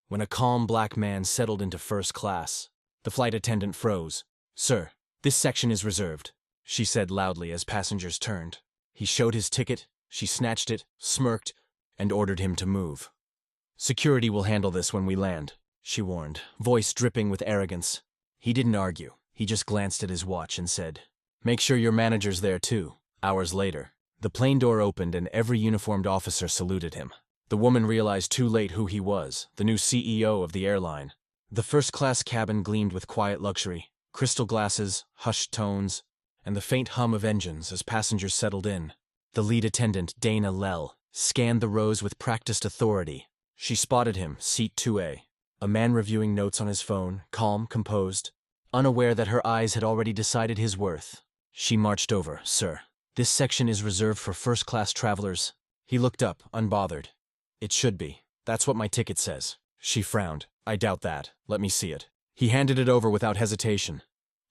when a calm black man settled into first class. The flight attendant froze. "Sir, this section is reserved," she said loudly as passengers turned. He showed his ticket, she snatched it, smirked, and ordered him to move. "Security will handle this when we land," she warned, voice dripping with arrogance. He didn't argue. He just glanced at his watch and said, "Make sure your manager's there too." Hours later, the plane door opened and every uniformed officer saluted him. The woman realized too late who he was, the new CEO of the airline. The first-class cabin gleamed with quiet luxury, crystal glasses, hushed tones, and the faint hum of engines as passengers settled in. The lead attendant, Dana Lell, scanned the rows with practiced authority. She spotted him, seat 2A, a man reviewing notes on his phone, calm, composed, unaware that her eyes had already decided his worth. She marched over. "Sir, this section is reserved for first-class travelers." He looked up, unbothered. "It should be. That's what my ticket says." She frowned. "I doubt that. Let me see it." He handed it over without hesitation.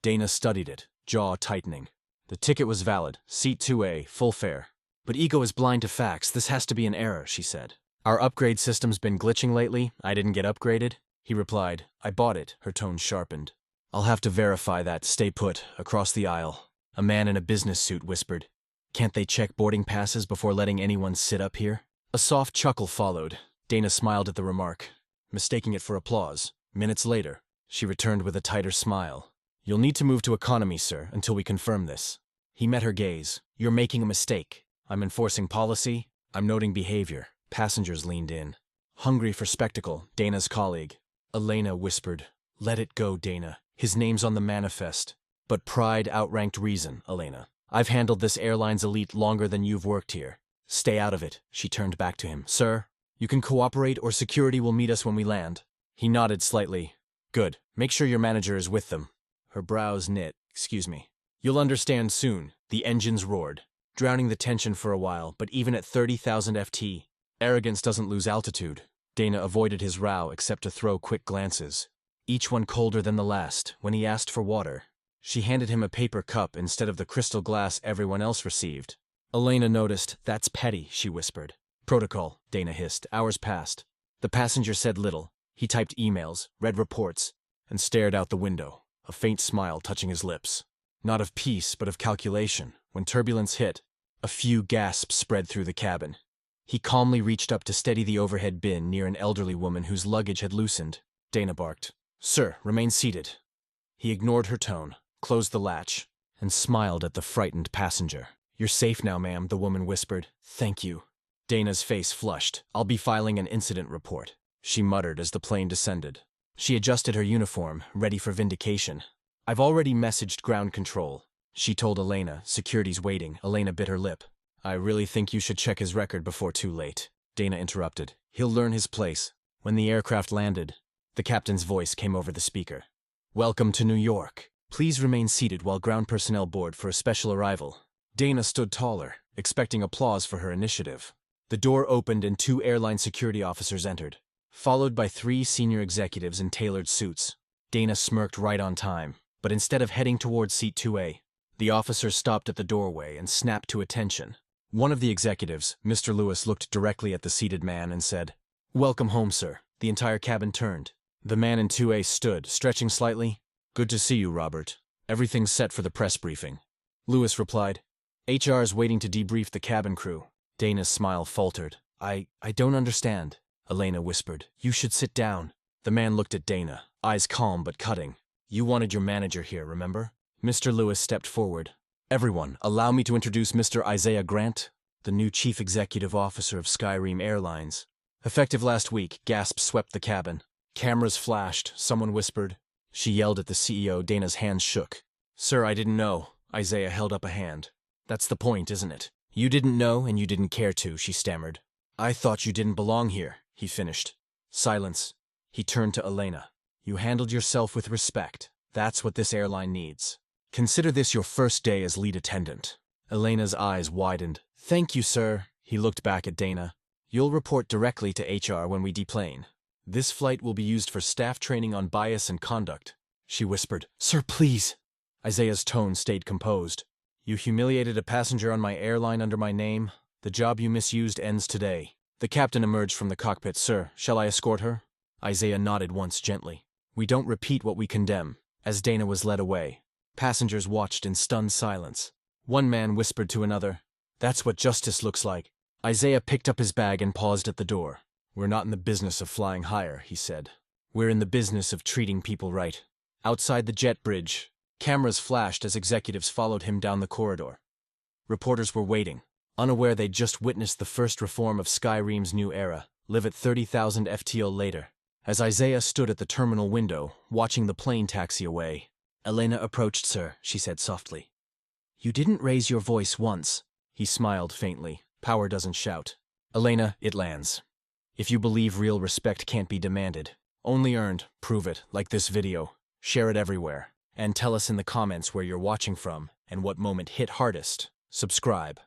Dana studied it, jaw tightening. The ticket was valid, seat 2A, full fare. "But ego is blind to facts. This has to be an error," she said. "Our upgrade system's been glitching lately. I didn't get upgraded." He replied, "I bought it." Her tone sharpened. "I'll have to verify that. Stay put." Across the aisle, a man in a business suit whispered, "Can't they check boarding passes before letting anyone sit up here?" A soft chuckle followed. Dana smiled at the remark, mistaking it for applause. Minutes later, she returned with a tighter smile. "You'll need to move to economy, sir, until we confirm this." He met her gaze. "You're making a mistake." "I'm enforcing policy. I'm noting behavior." Passengers leaned in. Hungry for spectacle, Dana's colleague, Elena, whispered, "Let it go, Dana. His name's on the manifest." "But pride outranked reason, Elena. I've handled this airline's elite longer than you've worked here. Stay out of it." She turned back to him. "Sir, you can cooperate or security will meet us when we land." He nodded slightly. "Good. Make sure your manager is with them." Her brows knit. "Excuse me." "You'll understand soon." The engines roared, drowning the tension for a while, but even at 30,000 FT, arrogance doesn't lose altitude. Dana avoided his row except to throw quick glances, each one colder than the last. When he asked for water, she handed him a paper cup instead of the crystal glass everyone else received. Elena noticed. "That's petty," she whispered. "Protocol," Dana hissed. Hours passed. The passenger said little. He typed emails, read reports, and stared out the window, a faint smile touching his lips. Not of peace, but of calculation. When turbulence hit, a few gasps spread through the cabin. He calmly reached up to steady the overhead bin near an elderly woman whose luggage had loosened. Dana barked, "Sir, remain seated." He ignored her tone, closed the latch, and smiled at the frightened passenger. "You're safe now, ma'am," the woman whispered. "Thank you." Dana's face flushed. "I'll be filing an incident report," she muttered as the plane descended. She adjusted her uniform, ready for vindication. "I've already messaged ground control," she told Elena. "Security's waiting." Elena bit her lip. "I really think you should check his record before too late," Dana interrupted. "He'll learn his place." When the aircraft landed, the captain's voice came over the speaker. "Welcome to New York. Please remain seated while ground personnel board for a special arrival." Dana stood taller, expecting applause for her initiative. The door opened and 2 airline security officers entered, followed by 3 senior executives in tailored suits. Dana smirked right on time, but instead of heading towards seat 2A, the officer stopped at the doorway and snapped to attention. One of the executives, Mr. Lewis, looked directly at the seated man and said, "Welcome home, sir." The entire cabin turned. The man in 2A stood, stretching slightly. "Good to see you, Robert. Everything's set for the press briefing." Lewis replied, "HR is waiting to debrief the cabin crew." Dana's smile faltered. I don't understand," Elena whispered. "You should sit down." The man looked at Dana, eyes calm but cutting. "You wanted your manager here, remember?" Mr. Lewis stepped forward. "Everyone, allow me to introduce Mr. Isaiah Grant, the new chief executive officer of Skyrim Airlines." Effective last week, gasps swept the cabin. Cameras flashed, someone whispered. She yelled at the CEO. Dana's hands shook. "Sir, I didn't know." Isaiah held up a hand. "That's the point, isn't it? You didn't know and you didn't care to," she stammered. "I thought you didn't belong here," he finished. Silence. He turned to Elena. "You handled yourself with respect. That's what this airline needs. Consider this your first day as lead attendant." Elena's eyes widened. "Thank you, sir." He looked back at Dana. "You'll report directly to HR when we deplane. This flight will be used for staff training on bias and conduct." She whispered, "Sir, please." Isaiah's tone stayed composed. "You humiliated a passenger on my airline under my name. The job you misused ends today." The captain emerged from the cockpit. "Sir, shall I escort her?" Isaiah nodded once gently. We don't repeat what we condemn. As Dana was led away, passengers watched in stunned silence. One man whispered to another, "That's what justice looks like." Isaiah picked up his bag and paused at the door. "We're not in the business of flying higher," he said. "We're in the business of treating people right." Outside the jet bridge, cameras flashed as executives followed him down the corridor. Reporters were waiting, unaware they'd just witnessed the first reform of Skyrim's new era, live at 30,000 FTO later. As Isaiah stood at the terminal window, watching the plane taxi away, Elena approached. "Sir," she said softly. "You didn't raise your voice once." He smiled faintly. "Power doesn't shout. Elena, it lands. If you believe real respect can't be demanded, only earned, prove it, like this video. Share it everywhere. And tell us in the comments where you're watching from and what moment hit hardest. Subscribe.